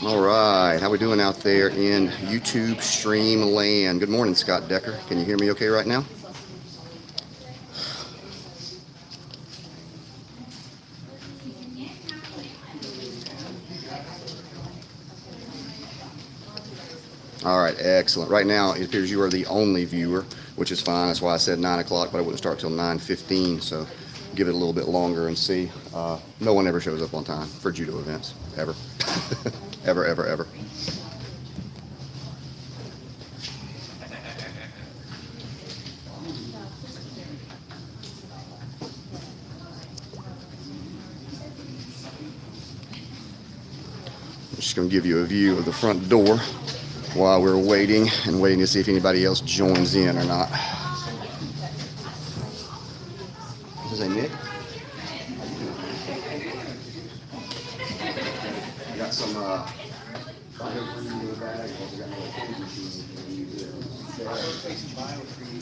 All right, how we doing out there in YouTube stream land? Good morning, Scott Decker. Can you hear me okay right now? All right, excellent. Right now, it appears you are the only viewer, which is fine. That's why I said 9 o'clock, but I wouldn't start till 9:15, so give it a little bit longer and see. No one ever shows up on time for judo events, ever. Ever, ever, ever. I'm just going to give you a view of the front door while we're waiting to see if anybody else joins in or not. Is that Nick? You got some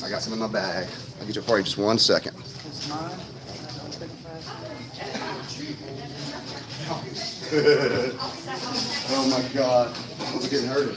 I got some in my bag. I'll get you for you just 1 second. Oh my God. I'm getting hurt.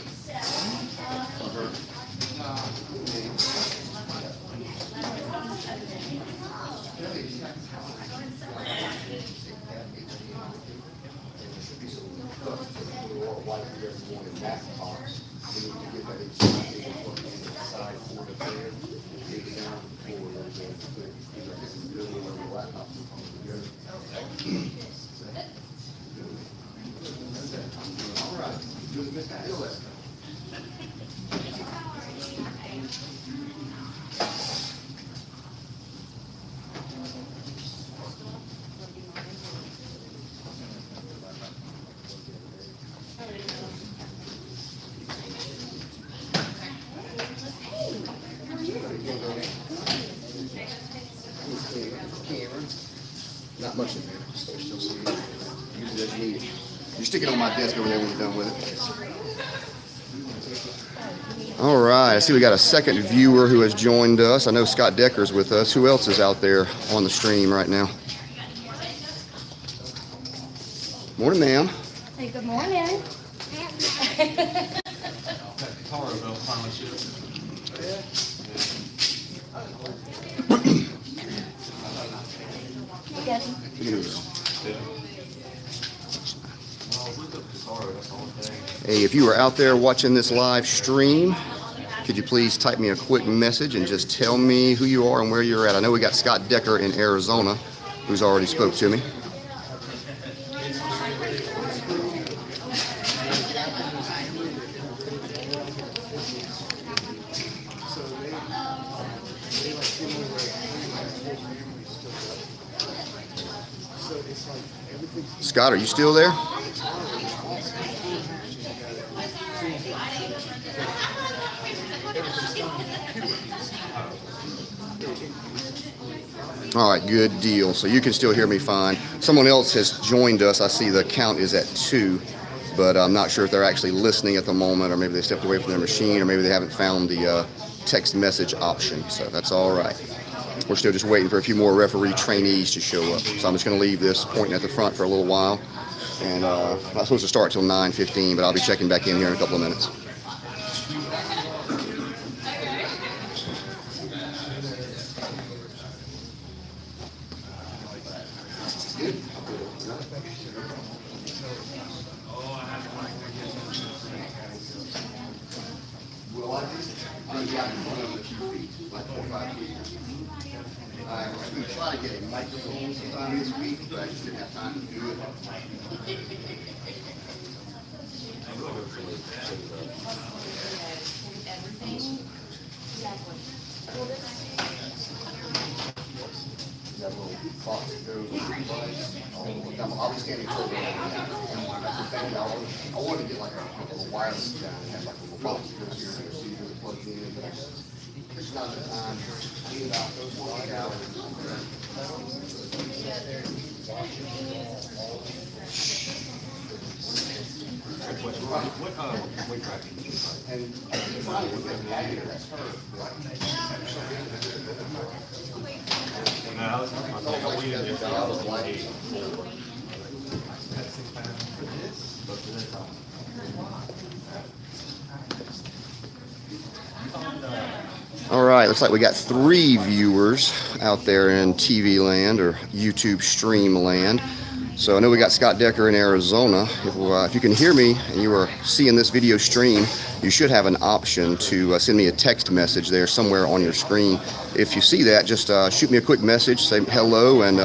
Not much in there, so I still see it. Use it as you need it. You stick it on my desk over there when you're done with it. All right, I see we got a second viewer who has joined us. I know Scott Decker's with us. Who else is out there on the stream right now? Morning, ma'am. Hey, good morning. Hey, if you are out there watching this live stream, could you please type me a quick message and just tell me who you are and where you're at? I know we got Scott Decker in Arizona, who's already spoke to me. Scott, are you still there? All right, good deal. So you can still hear me fine. Someone else has joined us. I see the count is at 2, but I'm not sure if they're actually listening at the moment, or maybe they stepped away from their machine, or maybe they haven't found the text message option. So that's all right. We're still just waiting for a few more referee trainees to show up. So I'm just going to leave this pointing at the front for a little while. And I'm not supposed to start till 9:15, but I'll be checking back in here in a couple of minutes. I was going to try to get a microphone sometime this week, but I just didn't have time to do it. That little box that goes on the device. I'll be standing for it. I wanted to get like a little wireless guy and have like a little box that goes here and see where it plugs in. But there's not the time. About those 1 hours. What weight bracket? And finally, with that guy here, that's her, right? No, I was right, looks like we got 3 viewers out there in TV land or YouTube stream land. So I know we got Scott Decker in Arizona. If you can hear me and you are seeing this video stream, you should have an option to send me a text message there somewhere on your screen. If you see that, just shoot me a quick message, say hello and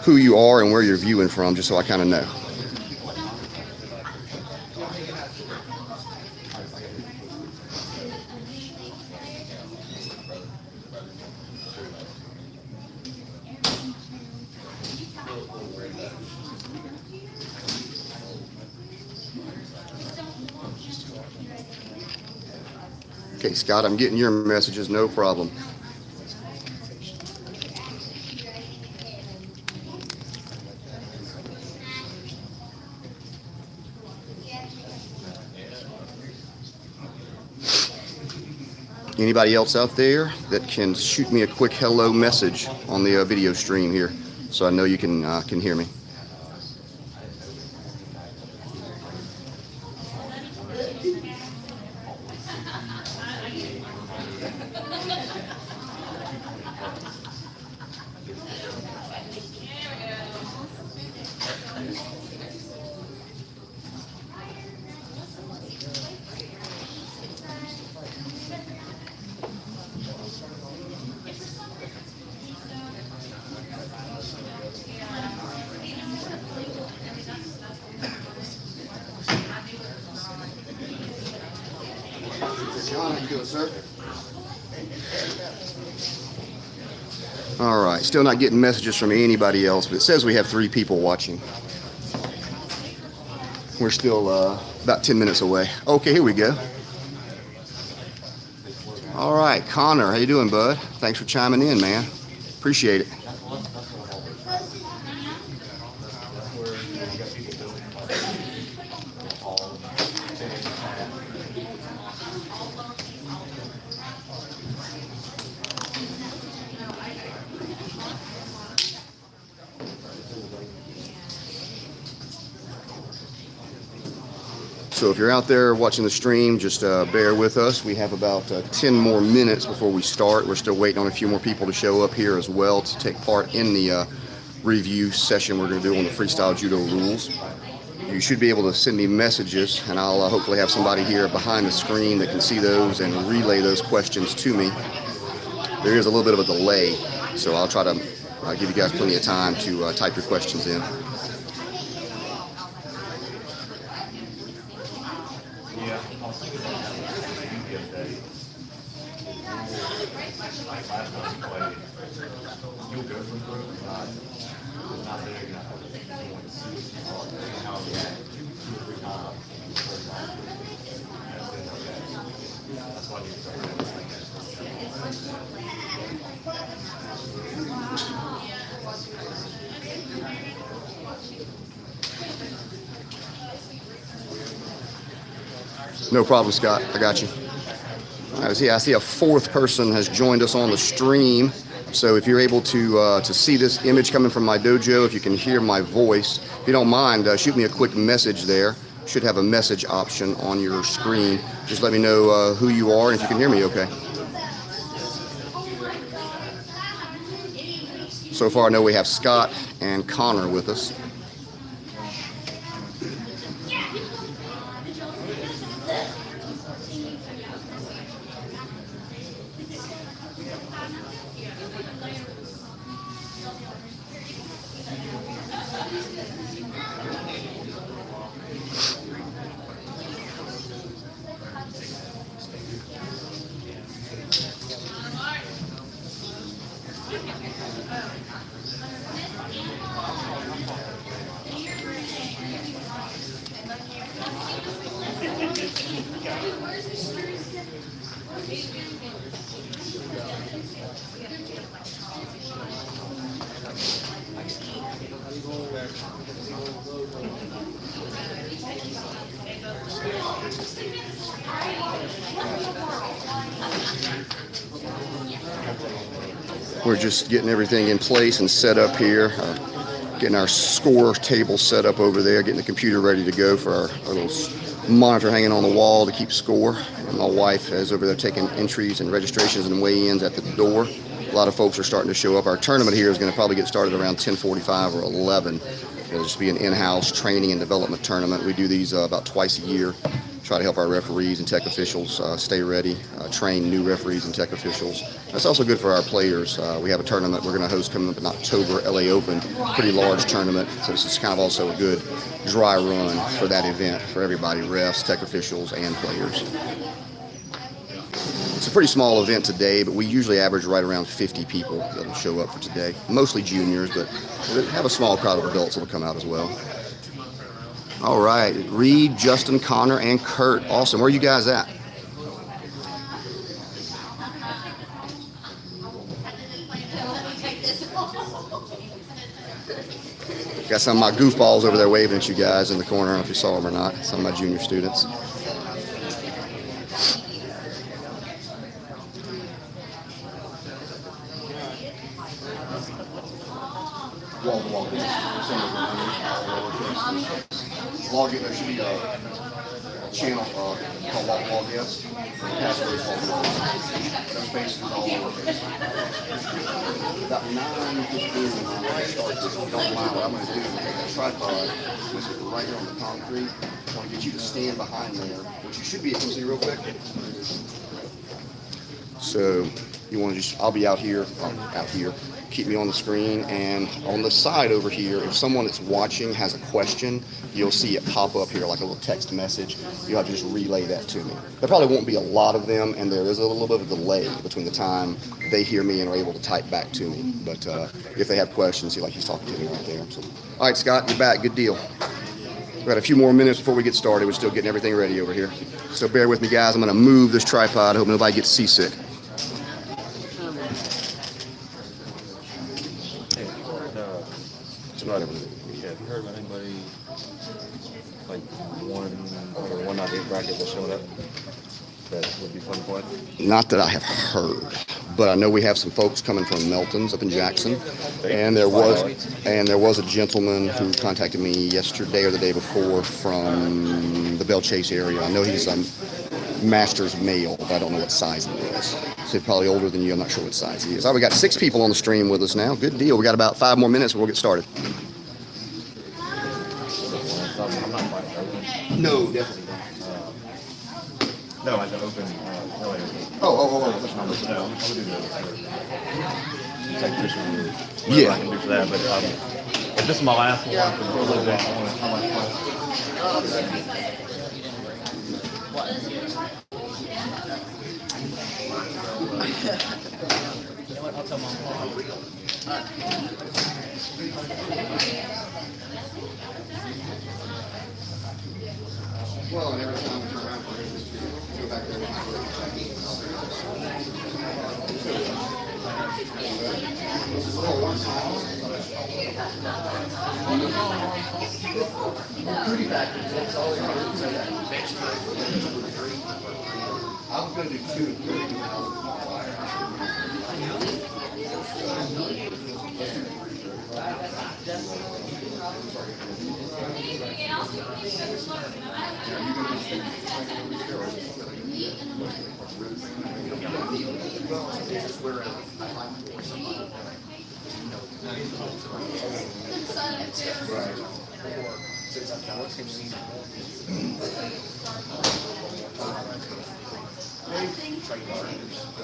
who you are and where you're viewing from, just so I kind of know. Okay, Scott, I'm getting your messages, no problem. Anybody else out there that can shoot me a quick hello message on the video stream here, so I know you can hear me. John, how you doing, sir? All right, still not getting messages from anybody else, but it says we have 3 people watching. We're still about 10 minutes away. Okay, here we go. All right, Connor, how you doing, bud? Thanks for chiming in, man. Appreciate it. So if you're out there watching the stream, just bear with us. We have about 10 more minutes before we start. We're still waiting on a few more people to show up here as well to take part in the review session we're going to do on the Freestyle Judo rules. You should be able to send me messages, and I'll hopefully have somebody here behind the screen that can see those and relay those questions to me. There is a little bit of a delay, so I'll try to give you guys plenty of time to type your questions in. No problem, Scott. I got you. All right, I see a 4th person has joined us on the stream. So if you're able to see this image coming from my dojo, if you can hear my voice, if you don't mind, shoot me a quick message there. Should have a message option on your screen. Just let me know who you are and if you can hear me okay. So far, I know we have Scott and Connor with us. We're just getting everything in place and set up here, getting our score table set up over there, getting the computer ready to go for our little monitor hanging on the wall to keep score. And my wife is over there taking entries and registrations and weigh-ins at the door. A lot of folks are starting to show up. Our tournament here is going to probably get started around 10:45 or 11. It'll just be an in-house training and development tournament. We do these about twice a year. Try to help our referees and tech officials stay ready, train new referees and tech officials. That's also good for our players. We have a tournament we're going to host coming up in October, LA Open, pretty large tournament. So this is kind of also a good dry run for that event for everybody, refs, tech officials, and players. It's a pretty small event today, but we usually average right around 50 people that'll show up for today. Mostly juniors, but we have a small crowd of adults that'll come out as well. All right, Reed, Justin, Connor, and Kurt. Awesome. Where are you guys at? Got some of my goofballs over there waving at you guys in the corner. I don't know if you saw them or not. Some of my junior students. Wall-to-wall. There should be a channel called wall-to-wall guest. Passwords wall-to-wall. Those spaces all lowercase. About 9:15 when I start this. Don't mind what I'm going to do is take that tripod, I'm going to sit right here on the concrete. I want to get you to stand behind there, which you should be able to see real quick. So you want to just, I'll be out here. Keep me on the screen, and on the side over here, if someone that's watching has a question, you'll see it pop up here like a little text message. You'll have to just relay that to me. There probably won't be a lot of them, and there is a little bit of a delay between the time they hear me and are able to type back to me. But if they have questions, see, like he's talking to me right there. So, all right, Scott, you're back. Good deal. We've got a few more minutes before we get started. We're still getting everything ready over here. So bear with me, guys. I'm going to move this tripod. I hope nobody gets seasick. Have you heard about anybody like one out of 8 bracket that showed up that would be fun to play? Not that I have heard, but I know we have some folks coming from Melton's up in Jackson, and there was a gentleman who contacted me yesterday or the day before from the Bell Chase area. I know he's a master's male, but I don't know what size he is. So he's probably older than you. I'm not sure what size he is. All right, we got 6 people on the stream with us now. Good deal. We got about 5 more minutes and we'll get started. No, definitely not. No, I can open earlier. Oh. No, I'm gonna do the tech official. Yeah. I can do for that, but if this is my last one for a little bit, I want I'll tell Mom. Well, and every time we turn around, go back there. I was going to do 2 and 3.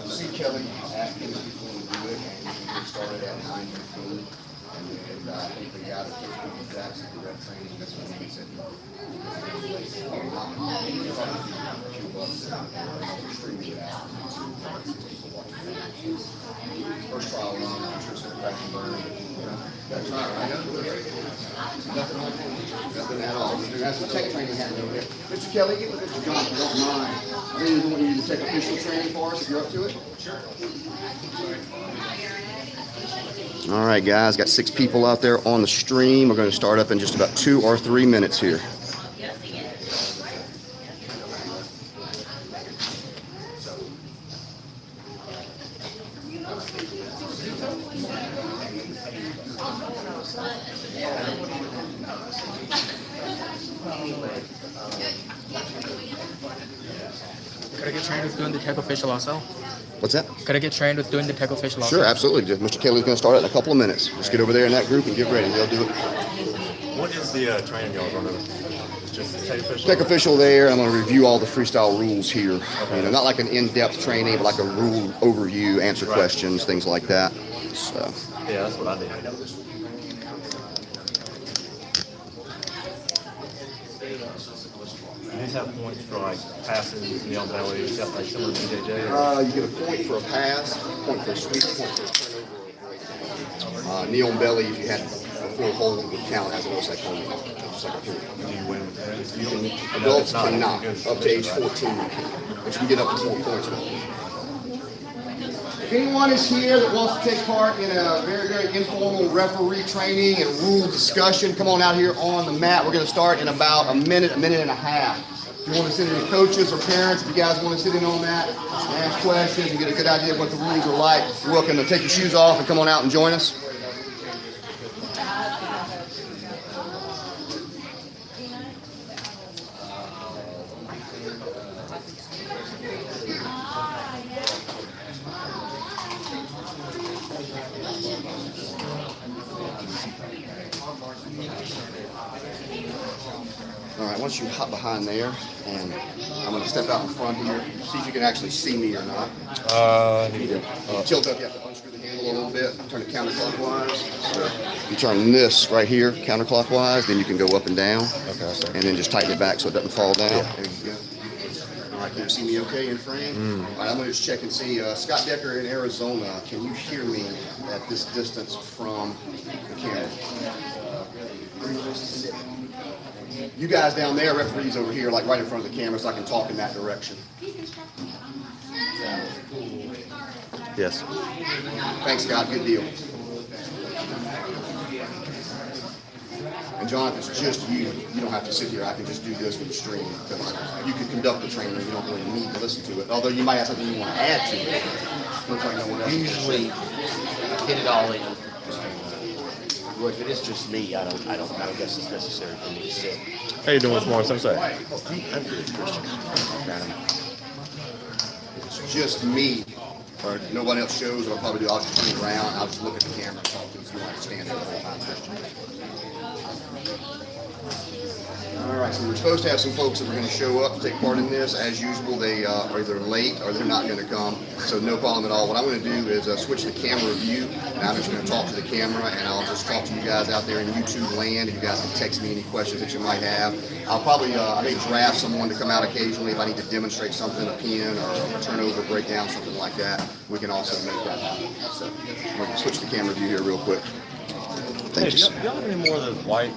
See Kelly asking if he's going to do it, and we started at 9:15. And I think the guy that takes me to Jackson, the rep training, that's when he said, first trial run, I'm sure it's going to crash and burn. That's right, right? Nothing at all. That's the tech training happening over here. Mr. Kelly, get with Mr. John if you don't mind. I really want you to take official training for us if you're up to it. Sure. All right, guys, got 6 people out there on the stream. We're going to start up in just about 2 or 3 minutes here. Could I get trained with doing the tech official also? What's that? Could I get trained with doing the tech official also? Sure, absolutely. Mr. Kelly's going to start it in a couple of minutes. Just get over there in that group and get ready. They'll do it. What is the training y'all running? It's just tech official? Tech official there. I'm going to review all the freestyle rules here. Okay. You know, not like an in-depth training, but like a rule overview, answer questions, things like that. So. Yeah, that's what I did. You just have points for like passing, knee on belly, you got like similar to BJJ? You get a point for a pass, a point for a sweep, a point for a turnover, or a break. Knee on belly, if you had a full hold, would count as an outside point. Just like a point. Do you win? You can, adults cannot, up to age 14, but you can get up to 4 points. If anyone is here that wants to take part in a very, very informal referee training and rule discussion, come on out here on the mat. We're going to start in about a minute and a half. If you want to sit in, coaches or parents, if you guys want to sit in on that, ask questions and get a good idea of what the rules are like, you're welcome to take your shoes off and come on out and join us. All right, once you hop behind there, and I'm going to step out in front here, see if you can actually see me or not. Tilt up, you have to unscrew the handle a little bit, turn it counterclockwise. So if you turn this right here counterclockwise, then you can go up and down. Okay, and then just tighten it back so it doesn't fall down. Yeah. There you go. All right, can you see me okay in frame? All right, I'm going to just check and see. Scott Decker in Arizona, can you hear me at this distance from the camera? You guys down there, referees over here, like right in front of the camera, so I can talk in that direction. Yes. Thanks, Scott. Good deal. And John, if it's just you, you don't have to sit here. I can just do this for the stream because you can conduct the training. You don't really need to listen to it. Although you might have something you want to add to it. Looks like no one else. Usually get it all in. If it is just me, I don't guess it's necessary for me to sit. How you doing this morning? Some say. I'm good, Christian. It's just me, or no one else shows, what I'll probably do, I'll just turn around, I'll just look at the camera and talk to you if you want to stand there the whole time, Christian. All right, so we're supposed to have some folks that are going to show up to take part in this. As usual, they are either late or they're not going to come, so no problem at all. What I'm going to do is switch the camera view, and I'm just going to talk to the camera, and I'll just talk to you guys out there in YouTube land, and you guys can text me any questions that you might have. I'll probably, I may draft someone to come out occasionally if I need to demonstrate something, a pin or a turnover, breakdown, something like that. We can also make that happen. So I'm going to switch the camera view here real quick. Hey, Thanks. do y'all have any more of those white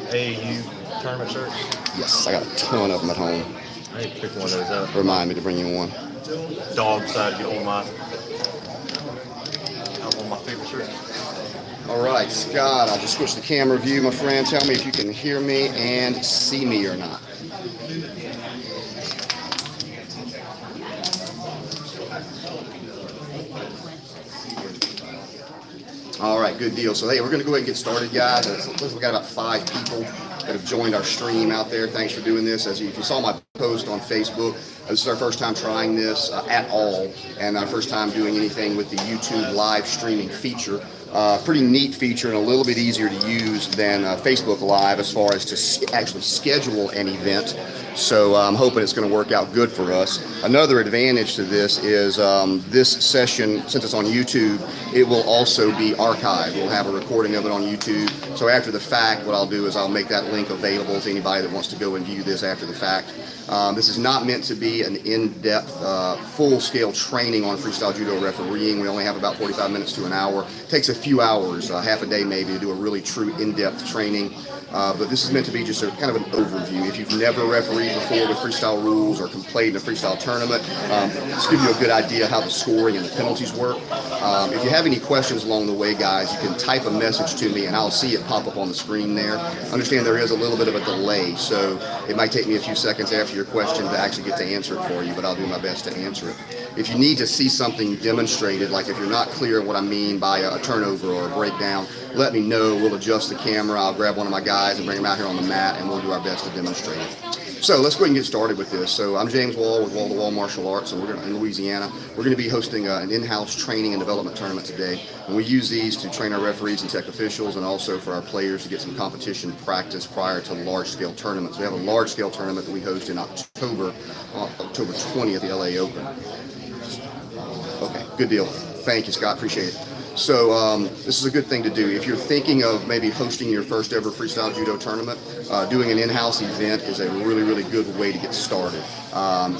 AAU tournament shirts? Yes, I got a ton of them at home. I need to pick one of those up. Remind me to bring you one. Dog side, get one of my favorite shirts. All right, Scott, I'll just switch the camera view, my friend. Tell me if you can hear me and see me or not. All right, good deal. So, hey, we're going to go ahead and get started, guys. We've got about 5 people that have joined our stream out there. Thanks for doing this. If you saw my post on Facebook, this is our first time trying this at all, and our first time doing anything with the YouTube live streaming feature. Pretty neat feature and a little bit easier to use than Facebook Live as far as to actually schedule an event. So I'm hoping it's going to work out good for us. Another advantage to this is this session, since it's on YouTube, it will also be archived. We'll have a recording of it on YouTube. So after the fact, what I'll do is I'll make that link available to anybody that wants to go and view this after the fact. This is not meant to be an in-depth, full-scale training on freestyle judo refereeing. We only have about 45 minutes to an hour. It takes a few hours, half a day maybe, to do a really true in-depth training. But this is meant to be just a kind of an overview. If you've never refereed before with freestyle rules or played in a freestyle tournament, let's give you a good idea how the scoring and the penalties work. If you have any questions along the way, guys, you can type a message to me and I'll see it pop up on the screen there. Understand there is a little bit of a delay, so it might take me a few seconds after your question to actually get to answer it for you, but I'll do my best to answer it. If you need to see something demonstrated, like if you're not clear on what I mean by a turnover or a breakdown, let me know. We'll adjust the camera. I'll grab one of my guys and bring them out here on the mat, and we'll do our best to demonstrate it. So let's go ahead and get started with this. So I'm James Wall with Wall to Wall Martial Arts, and we're in Louisiana. We're going to be hosting an in-house training and development tournament today. And we use these to train our referees and tech officials, and also for our players to get some competition practice prior to large-scale tournaments. We have a large-scale tournament that we host in October 20th at the LA Open. Okay, good deal. Thank you, Scott. Appreciate it. So this is a good thing to do. If you're thinking of maybe hosting your first ever freestyle judo tournament, doing an in-house event is a really, really good way to get started.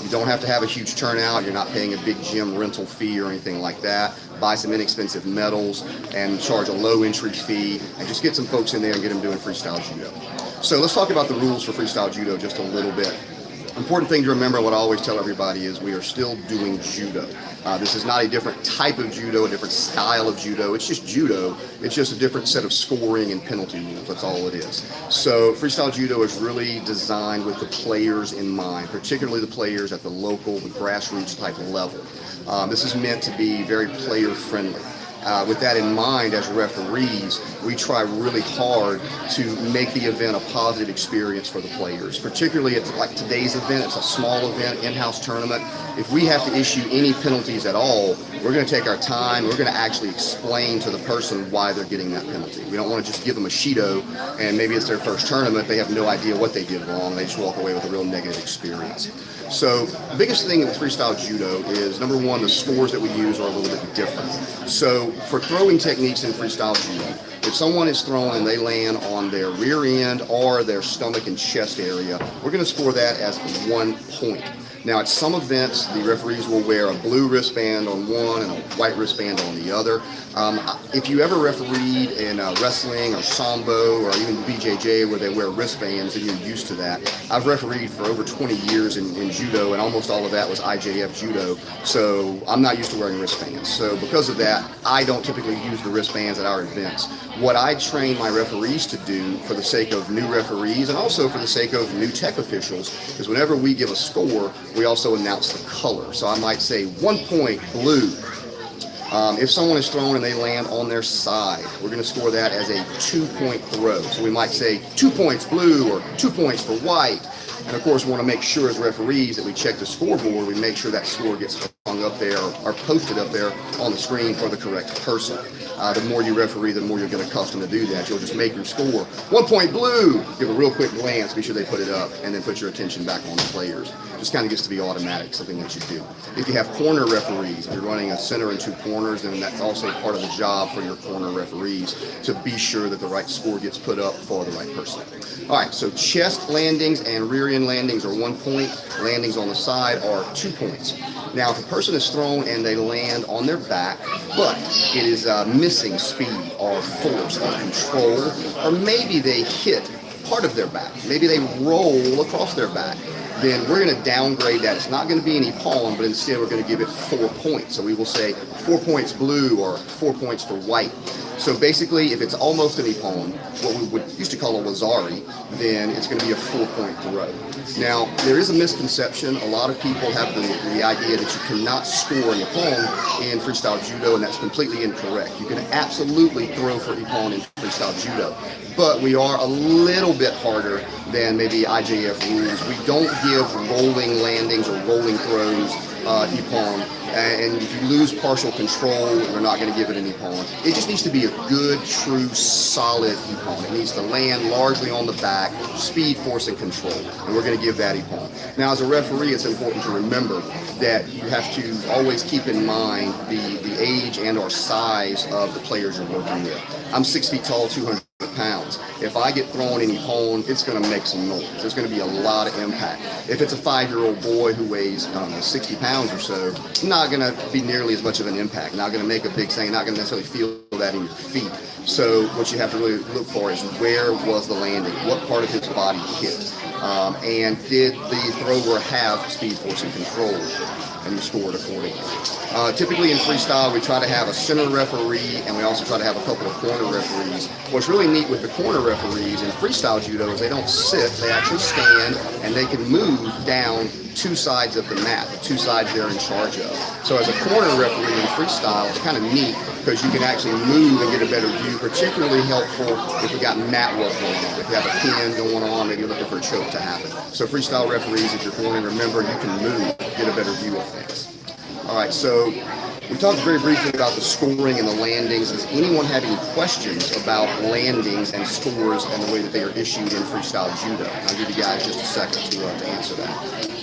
You don't have to have a huge turnout. You're not paying a big gym rental fee or anything like that. Buy some inexpensive medals and charge a low entry fee, and just get some folks in there and get them doing freestyle judo. So let's talk about the rules for freestyle judo just a little bit. Important thing to remember, what I always tell everybody, is we are still doing judo. This is not a different type of judo, a different style of judo. It's just judo. It's just a different set of scoring and penalty rules. That's all it is. So freestyle judo is really designed with the players in mind, particularly the players at the local, the grassroots type of level. This is meant to be very player friendly. With that in mind, as referees, we try really hard to make the event a positive experience for the players. Particularly at like today's event, it's a small event, in-house tournament. If we have to issue any penalties at all, we're going to take our time. We're going to actually explain to the person why they're getting that penalty. We don't want to just give them a Shido, and maybe it's their first tournament. They have no idea what they did wrong. They just walk away with a real negative experience. So the biggest thing with freestyle judo is, number one, the scores that we use are a little bit different. So for throwing techniques in freestyle judo, if someone is thrown and they land on their rear end or their stomach and chest area, we're going to score that as 1 point. Now, at some events, the referees will wear a blue wristband on one and a white wristband on the other. If you ever refereed in wrestling or sambo or even BJJ where they wear wristbands and you're used to that, I've refereed for over 20 years in judo, and almost all of that was IJF judo, so I'm not used to wearing wristbands. So because of that, I don't typically use the wristbands at our events. What I train my referees to do, for the sake of new referees and also for the sake of new tech officials, is whenever we give a score, we also announce the color. So I might say 1 point blue. If someone is thrown and they land on their side, we're going to score that as a 2 point throw. So we might say 2 points blue or 2 points for white. And of course, we want to make sure as referees that we check the scoreboard. We make sure that score gets hung up there or posted up there on the screen for the correct person. The more you referee, the more you'll get accustomed to do that. You'll just make your score 1 point blue, give a real quick glance, be sure they put it up, and then put your attention back on the players. Just kind of gets to be automatic, something that you do. If you have corner referees, if you're running a center and 2 corners, then that's also part of the job for your corner referees, to be sure that the right score gets put up for the right person. All right, so chest landings and rear end landings are 1 point. Landings on the side are 2 points. Now, if a person is thrown and they land on their back, but it is missing speed or force or control, or maybe they hit part of their back, maybe they roll across their back, then we're going to downgrade that. It's not going to be any palm, but instead we're going to give it 4 points. So we will say 4 points blue or 4 points for white. So basically, if it's almost an ippon, what we would used to call a wazari, then it's going to be a 4 point throw. Now, there is a misconception. A lot of people have the idea that you cannot score an ippon in freestyle judo, and that's completely incorrect. You can absolutely throw for ippon in freestyle judo, but we are a little bit harder than maybe IJF rules. We don't give rolling landings or rolling throws ippon. And if you lose partial control, we're not going to give it an ippon. It just needs to be a good, true, solid ippon. It needs to land largely on the back, speed, force, and control. And we're going to give that ippon. Now, as a referee, it's important to remember that you have to always keep in mind the age and or size of the players you're working with. I'm 6 feet tall, 200 pounds. If I get thrown in ippon, it's going to make some noise. There's going to be a lot of impact. If it's a 5-year-old boy who weighs, 60 pounds or so, not going to be nearly as much of an impact. Not going to make a big thing. Not going to necessarily feel that in your feet. So what you have to really look for is, where was the landing? What part of his body hit? And did the thrower have speed, force, and control? And you scored accordingly. Typically in freestyle, we try to have a center referee, and we also try to have a couple of corner referees. What's really neat with the corner referees in freestyle judo is they don't sit, they actually stand, and they can move down 2 sides of the mat, the 2 sides they're in charge of. So as a corner referee in freestyle, it's kind of neat because you can actually move and get a better view, particularly helpful if we got mat work going on. If you have a pin going on, maybe you're looking for a choke to happen. So freestyle referees, if you're cornering, remember you can move, get a better view of things. All right, so we talked very briefly about the scoring and the landings. Does anyone have any questions about landings and scores and the way that they are issued in freestyle judo? I'll give you guys just a second to answer that.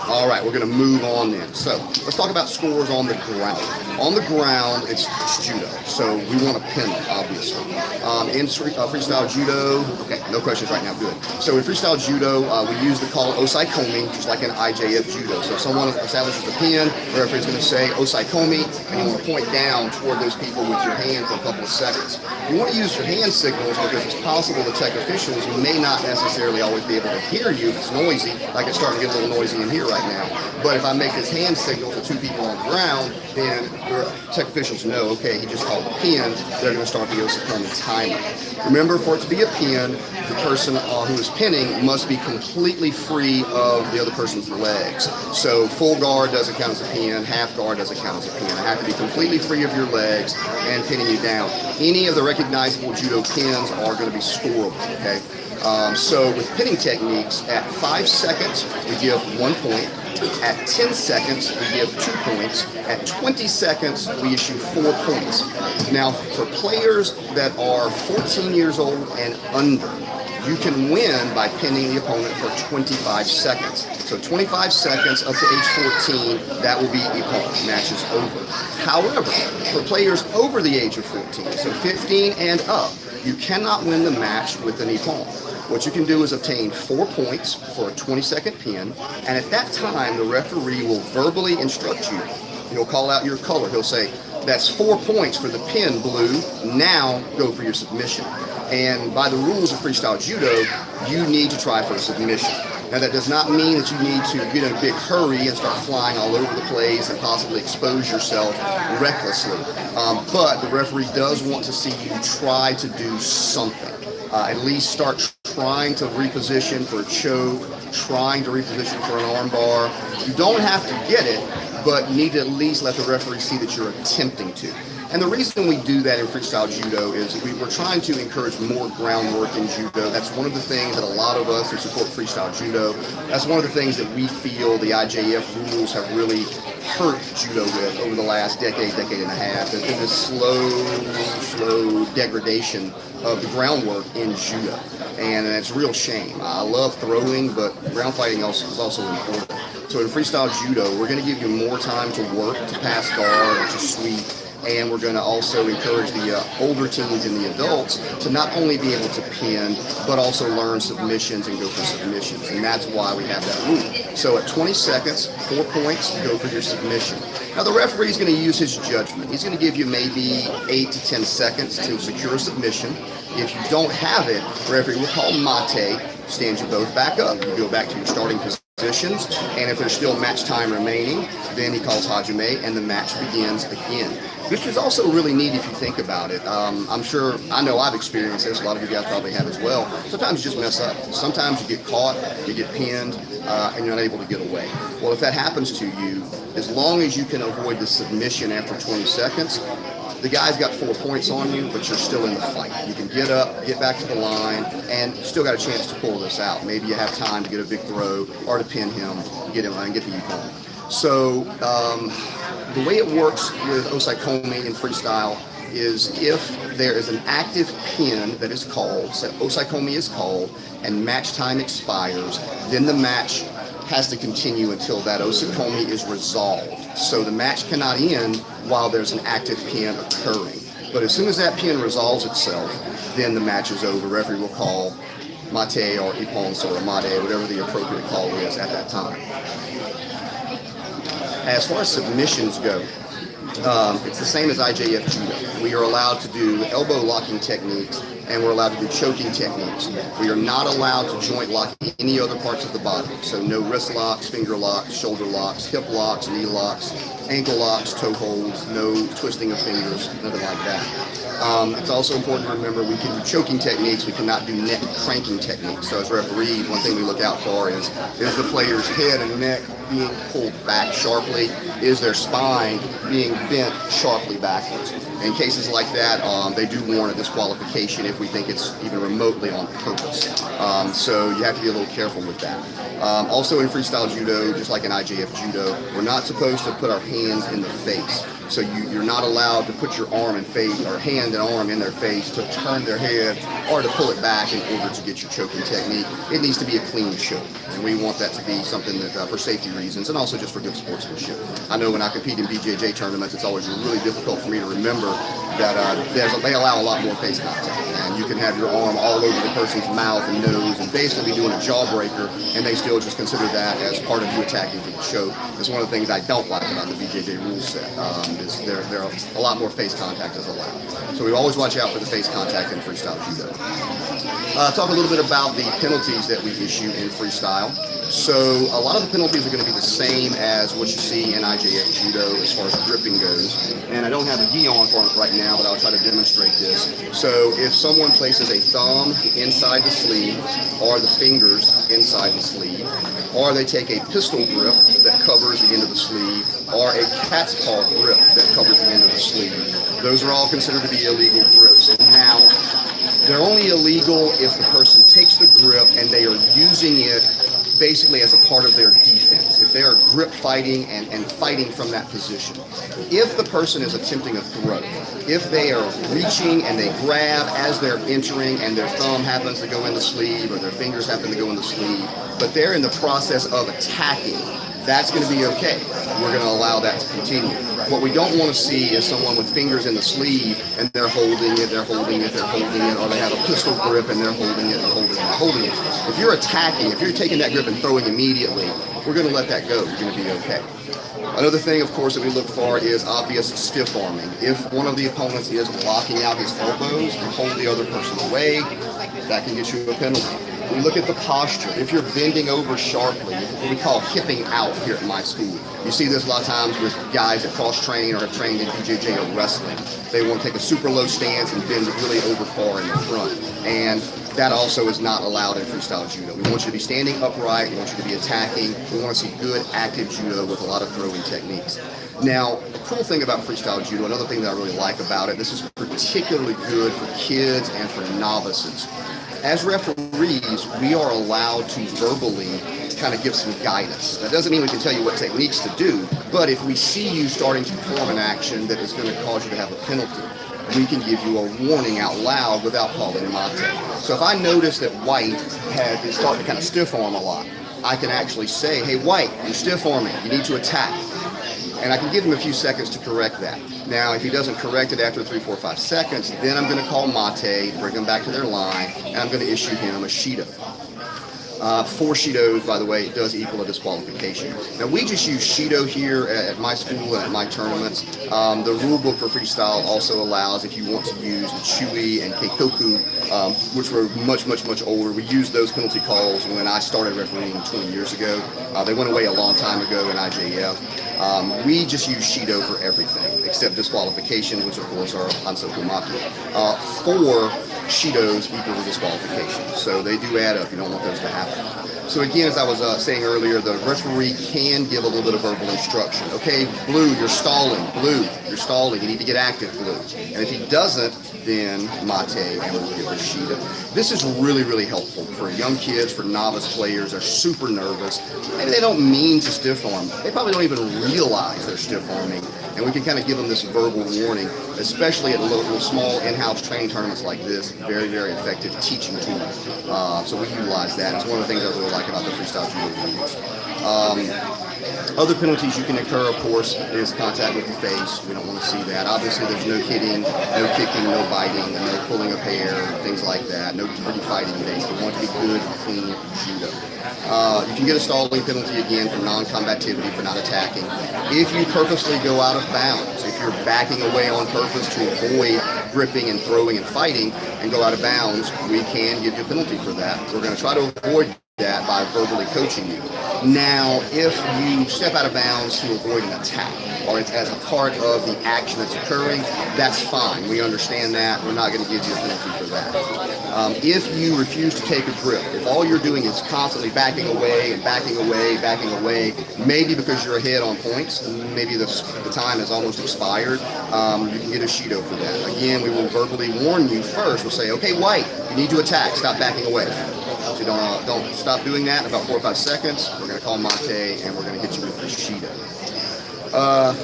All right, we're going to move on then. So let's talk about scores on the ground. On the ground, it's judo, so we want to pin it, obviously. In freestyle judo, okay, no questions right now, good. So in freestyle judo, we use the call osai komi, just like in IJF judo. So if someone establishes a pin, the referee is going to say osai komi, and you want to point down toward those people with your hand for a couple of seconds. You want to use your hand signals because it's possible the tech officials may not necessarily always be able to hear you if it's noisy, like it's starting to get a little noisy in here right now. But if I make this hand signal to two people on the ground, then the tech officials know, okay, he just called a pin, they're going to start the osai timer. Remember, for it to be a pin, the person who is pinning must be completely free of the other person's legs. So full guard doesn't count as a pin, half guard doesn't count as a pin. I have to be completely free of your legs and pinning you down. Any of the recognizable judo pins are going to be scoreable, okay? So with pinning techniques, at 5 seconds, we give 1 point. At 10 seconds, we give 2 points. At 20 seconds, we issue 4 points. Now, for players that are 14 years old and under, you can win by pinning the opponent for 25 seconds. So 25 seconds up to age 14, that will be ippon. Match is over. However, for players over the age of 14, so 15 and up, you cannot win the match with an ippon. What you can do is obtain 4 points for a 20-second pin, and at that time, the referee will verbally instruct you. He'll call out your color. He'll say, that's 4 points for the pin, blue. Now go for your submission. And by the rules of freestyle judo, you need to try for a submission. Now, that does not mean that you need to get in a big hurry and start flying all over the place and possibly expose yourself recklessly. But the referee does want to see you try to do something. At least start trying to reposition for a choke, trying to reposition for an arm bar. You don't have to get it, but you need to at least let the referee see that you're attempting to. And the reason we do that in freestyle judo is we're trying to encourage more groundwork in judo. That's one of the things that a lot of us who support freestyle judo, that's one of the things that we feel the IJF rules have really hurt judo with over the last decade and a half. There's been this slow degradation of the groundwork in judo, and it's a real shame. I love throwing, but ground fighting is also important. So in freestyle judo, we're going to give you more time to work, to pass guard, or to sweep, and we're going to also encourage the older teens and the adults to not only be able to pin, but also learn submissions and go for submissions, and that's why we have that rule. So at 20 seconds, 4 points, go for your submission. Now the referee is going to use his judgment. He's going to give you maybe 8 to 10 seconds to secure a submission. If you don't have it, the referee will call mate, stand you both back up. You go back to your starting positions, and if there's still match time remaining, then he calls hajime, and the match begins again. This is also really neat if you think about it. I know I've experienced this, a lot of you guys probably have as well. Sometimes you just mess up. Sometimes you get caught, you get pinned, and you're not able to get away. Well, if that happens to you, as long as you can avoid the submission after 20 seconds, the guy's got 4 points on you, but you're still in the fight. You can get up, get back to the line, and you still got a chance to pull this out. Maybe you have time to get a big throw or to pin him, get him, and get the ippon. So the way it works with osai komi in freestyle is if there is an active pin that is called, so osai komi is called, and match time expires, then the match has to continue until that osai komi is resolved. So the match cannot end while there's an active pin occurring. But as soon as that pin resolves itself, then the match is over. The referee will call mate or ippon or mate, whatever the appropriate call is at that time. As far as submissions go, it's the same as IJF judo. We are allowed to do elbow locking techniques, and we're allowed to do choking techniques. We are not allowed to joint lock any other parts of the body. So no wrist locks, finger locks, shoulder locks, hip locks, knee locks, ankle locks, toe holds, no twisting of fingers, nothing like that. It's also important to remember we can do choking techniques, we cannot do neck cranking techniques. So as referees, one thing we look out for is the player's head and neck being pulled back sharply? Is their spine being bent sharply backwards? In cases like that, they do warrant a disqualification if we think it's even remotely on purpose. So you have to be a little careful with that. Also in freestyle judo, just like in IJF judo, we're not supposed to put our hands in the face. So you're not allowed to put your arm and face, or hand and arm in their face to turn their head or to pull it back in order to get your choking technique. It needs to be a clean choke, and we want that to be something that for safety reasons and also just for good sportsmanship. I know when I compete in BJJ tournaments, it's always really difficult for me to remember that they allow a lot more face contact, and you can have your arm all over the person's mouth and nose and basically be doing a jawbreaker, and they still just consider that as part of you attacking for the choke. It's one of the things I don't like about the BJJ rule set. Is there a lot more face contact is allowed. So we always watch out for the face contact in freestyle judo. Talk a little bit about the penalties that we issue in freestyle. So a lot of the penalties are going to be the same as what you see in IJF judo as far as gripping goes. And I don't have a gi on for it right now, but I'll try to demonstrate this. So if someone places a thumb inside the sleeve or the fingers inside the sleeve, or they take a pistol grip that covers the end of the sleeve, or a cat's paw grip that covers the end of the sleeve, those are all considered to be illegal grips. Now, they're only illegal if the person takes the grip and they are using it basically as a part of their defense, if they are grip fighting and fighting from that position. If the person is attempting a throw, if they are reaching and they grab as they're entering and their thumb happens to go in the sleeve or their fingers happen to go in the sleeve, but they're in the process of attacking, that's going to be okay. We're going to allow that to continue. What we don't want to see is someone with fingers in the sleeve and they're holding it, or they have a pistol grip and they're holding it and holding it. If you're attacking, if you're taking that grip and throwing immediately, we're going to let that go. You're going to be okay. Another thing, of course, that we look for is obvious stiff arming. If one of the opponents is blocking out his elbows and hold the other person away, that can get you a penalty. We look at the posture. If you're bending over sharply, what we call hipping out here at my school. You see this a lot of times with guys that cross-train or have trained in BJJ or wrestling. They want to take a super low stance and bend really over far in the front. And that also is not allowed in freestyle judo. We want you to be standing upright. We want you to be attacking. We want to see good active judo with a lot of throwing techniques. Now, the cool thing about freestyle judo, another thing that I really like about it, this is particularly good for kids and for novices. As referees, we are allowed to verbally kind of give some guidance. That doesn't mean we can tell you what techniques to do, but if we see you starting to perform an action that is going to cause you to have a penalty, we can give you a warning out loud without calling mate. So if I notice that White is starting to kind of stiff arm a lot, I can actually say, hey, White, you're stiff arming, you need to attack. And I can give him a few seconds to correct that. Now, if he doesn't correct it after 3, 4, 5 seconds, then I'm going to call mate, bring them back to their line, and I'm going to issue him a Shido. 4 Shidos, by the way, does equal a disqualification. Now, we just use Shido here at my school and at my tournaments. The rule book for freestyle also allows, if you want to use the Chui and Keikoku, which were much, much, much older. We used those penalty calls when I started refereeing 20 years ago. They went away a long time ago in IJF. We just use Shido for everything, except disqualification, which of course are Hansokumaki. 4 Shidos equals a disqualification. So they do add up. You don't want those to happen. So again, as I was saying earlier, the referee can give a little bit of verbal instruction. Okay, Blue, you're stalling. Blue, you're stalling. You need to get active, Blue. And if he doesn't, then mate, and we'll give a Shida. This is really, really helpful for young kids, for novice players. They're super nervous. Maybe they don't mean to stiff arm. They probably don't even realize they're stiff arming. And we can kind of give them this verbal warning, especially at little small in-house training tournaments like this. Very, very effective teaching tool. So we utilize that. It's one of the things I really like about the freestyle judo rules. Other penalties you can incur, of course, is contact with the face. We don't want to see that. Obviously, there's no hitting, no kicking, no biting, no pulling of hair, things like that. No dirty fighting days. We want to be good, clean judo. You can get a stalling penalty again for non-combativity, for not attacking. If you purposely go out of bounds, if you're backing away on purpose to avoid gripping and throwing and fighting and go out of bounds, we can give you a penalty for that. We're going to try to avoid that by verbally coaching you. Now, if you step out of bounds to avoid an attack, or it's as a part of the action that's occurring, that's fine. We understand that. We're not going to give you a penalty for that. If you refuse to take a grip, if all you're doing is constantly backing away and backing away, backing away, maybe because you're ahead on points, maybe the time has almost expired, you can get a Judo for that. Again, we will verbally warn you first. We'll say, okay, white, you need to attack. Stop backing away. So don't stop doing that in about 4 or 5 seconds. We're going to call Mate, and we're going to hit you with the Judo.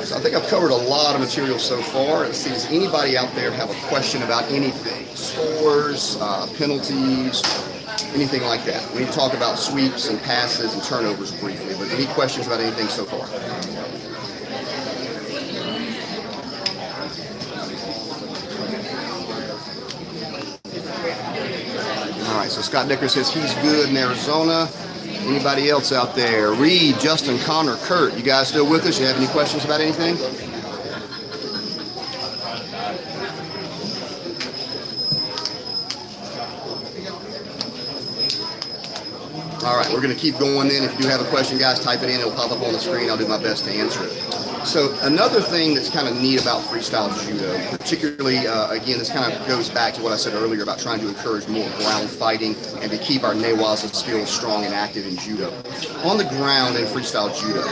So I think I've covered a lot of material so far. Let's see, does anybody out there have a question about anything? Scores, penalties, anything like that? We need to talk about sweeps and passes and turnovers briefly, but any questions about anything so far? All right, so Scott Decker says he's good in Arizona. Anybody else out there? Reed, Justin, Connor, Kurt, you guys still with us? You have any questions about anything? All right, we're going to keep going then. If you do have a question, guys, type it in. It'll pop up on the screen. I'll do my best to answer it. So another thing that's kind of neat about freestyle judo, particularly, again, this kind of goes back to what I said earlier about trying to encourage more ground fighting and to keep our newaza skills strong and active in judo. On the ground in freestyle judo,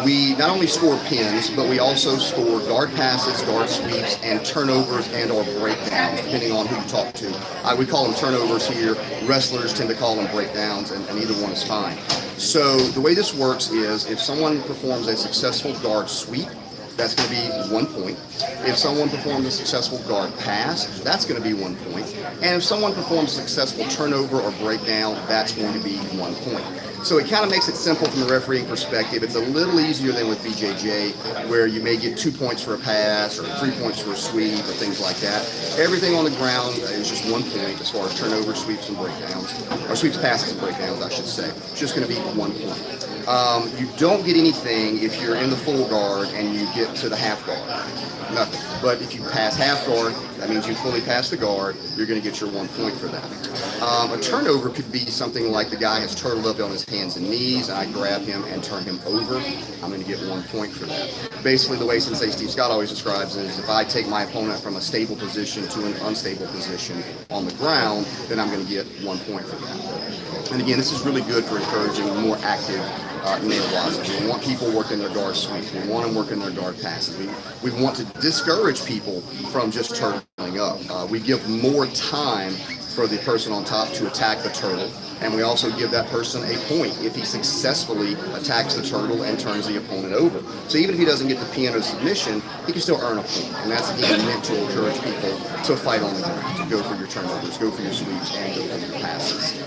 we not only score pins, but we also score guard passes, guard sweeps, and turnovers and or breakdowns, depending on who you talk to. We call them turnovers here. Wrestlers tend to call them breakdowns, and either one is fine. So the way this works is if someone performs a successful guard sweep, that's going to be 1 point. If someone performs a successful guard pass, that's going to be 1 point. And if someone performs a successful turnover or breakdown, that's going to be 1 point. So it kind of makes it simple from the refereeing perspective. It's a little easier than with BJJ, where you may get 2 points for a pass or 3 points for a sweep or things like that. Everything on the ground is just 1 point as far as turnover, sweeps, and breakdowns, or sweeps, passes, and breakdowns, I should say. It's just going to be 1 point. You don't get anything if you're in the full guard and you get to the half guard. Nothing. But if you pass half guard, that means you fully pass the guard, you're going to get your 1 point for that. A turnover could be something like the guy has turtled up on his hands and knees, and I grab him and turn him over. I'm going to get 1 point for that. Basically, the way Sensei Steve Scott always describes it is if I take my opponent from a stable position to an unstable position on the ground, then I'm going to get 1 point for that. And again, this is really good for encouraging more active neowazas. We want people working their guard sweeps. We want them working their guard passes. We want to discourage people from just turtling up. We give more time for the person on top to attack the turtle, and we also give that person a point if he successfully attacks the turtle and turns the opponent over. So even if he doesn't get the pin or submission, he can still earn a point, and that's again meant to encourage people to fight on the ground, to go for your turnovers, go for your sweeps, and go for your passes.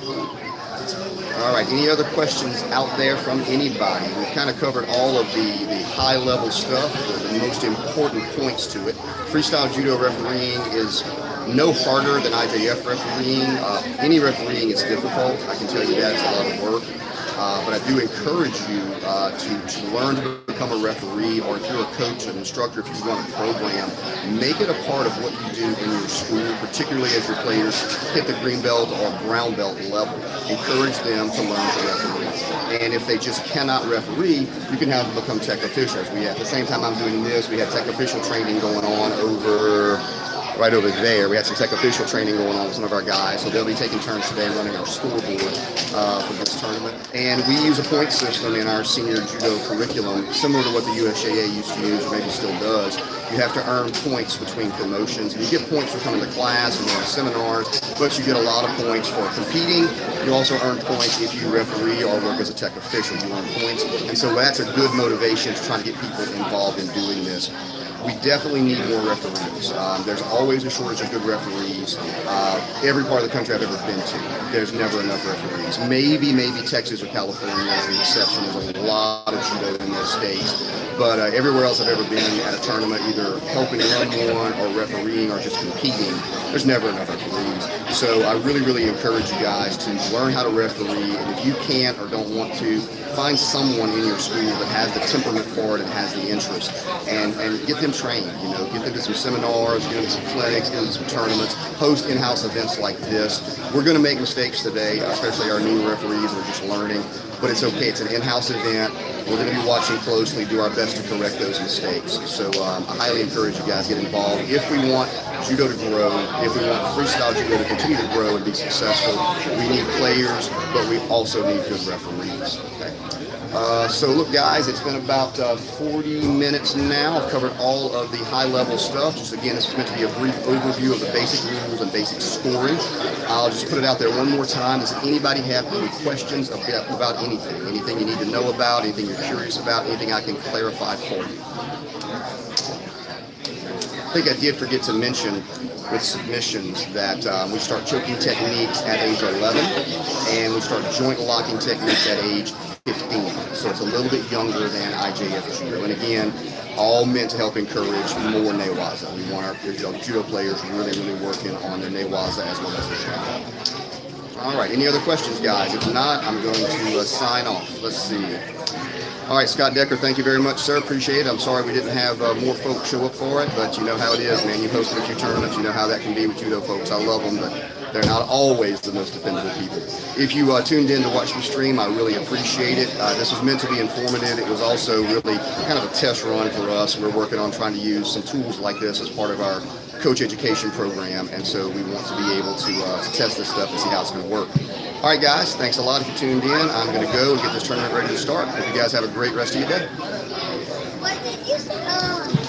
All right, any other questions out there from anybody? We've kind of covered all of the high-level stuff, the most important points to it. Freestyle judo refereeing is no harder than IJF refereeing. Any refereeing is difficult. I can tell you that. It's a lot of work. But I do encourage you to learn to become a referee, or if you're a coach, an instructor, if you run a program, make it a part of what you do in your school, particularly as your players hit the green belt or brown belt level. Encourage them to learn to referee. And if they just cannot referee, you can have them become tech officials. At the same time I'm doing this, we had tech official training going on right over there. We had some tech official training going on with some of our guys, so they'll be taking turns today running our scoreboard for this tournament. And we use a point system in our senior judo curriculum, similar to what the USJA used to use, or maybe still does. You have to earn points between promotions. And you get points for coming to class and going to seminars, but you get a lot of points for competing. You also earn points if you referee or work as a tech official. You earn points. And so that's a good motivation to try to get people involved in doing this. We definitely need more referees. There's always a shortage of good referees. Every part of the country I've ever been to, there's never enough referees. Maybe Texas or California is the exception. There's a lot of judo in those states. But everywhere else I've ever been at a tournament, either helping run one or refereeing or just competing, there's never enough referees. So I really, really encourage you guys to learn how to referee. And if you can't or don't want to, find someone in your school that has the temperament for it and has the interest, and get them trained. You know, get them to some seminars, get them to some clinics, get them to some tournaments, host in-house events like this. We're going to make mistakes today, especially our new referees who are just learning, but it's okay. It's an in-house event. We're going to be watching closely, do our best to correct those mistakes. So I highly encourage you guys to get involved. If we want judo to grow, if we want freestyle judo to continue to grow and be successful, we need players, but we also need good referees. Okay? So look, guys, it's been about 40 minutes now. I've covered all of the high-level stuff. Just again, this is meant to be a brief overview of the basic rules and basic scoring. I'll just put it out there one more time. Does anybody have any questions about anything? Anything you need to know about, anything you're curious about, anything I can clarify for you? I think I did forget to mention with submissions that we start choking techniques at age 11 and we start joint locking techniques at age 15. So it's a little bit younger than IJF Judo. And again, all meant to help encourage more newaza. We want our judo players really working on their newaza as well as their shaka. All right, any other questions, guys? If not, I'm going to sign off. Let's see. All right, Scott Decker, thank you very much, sir. Appreciate it. I'm sorry we didn't have more folks show up for it, but you know how it is, man. You've hosted a few tournaments. You know how that can be with judo folks. I love them, but they're not always the most dependable people. If you tuned in to watch the stream, I really appreciate it. This was meant to be informative. It was also really kind of a test run for us. We're working on trying to use some tools like this as part of our coach education program, and so we want to be able to test this stuff and see how it's going to work. All right, guys, thanks a lot if you tuned in. I'm going to go and get this tournament ready to start. Hope you guys have a great rest of your day. What did you say?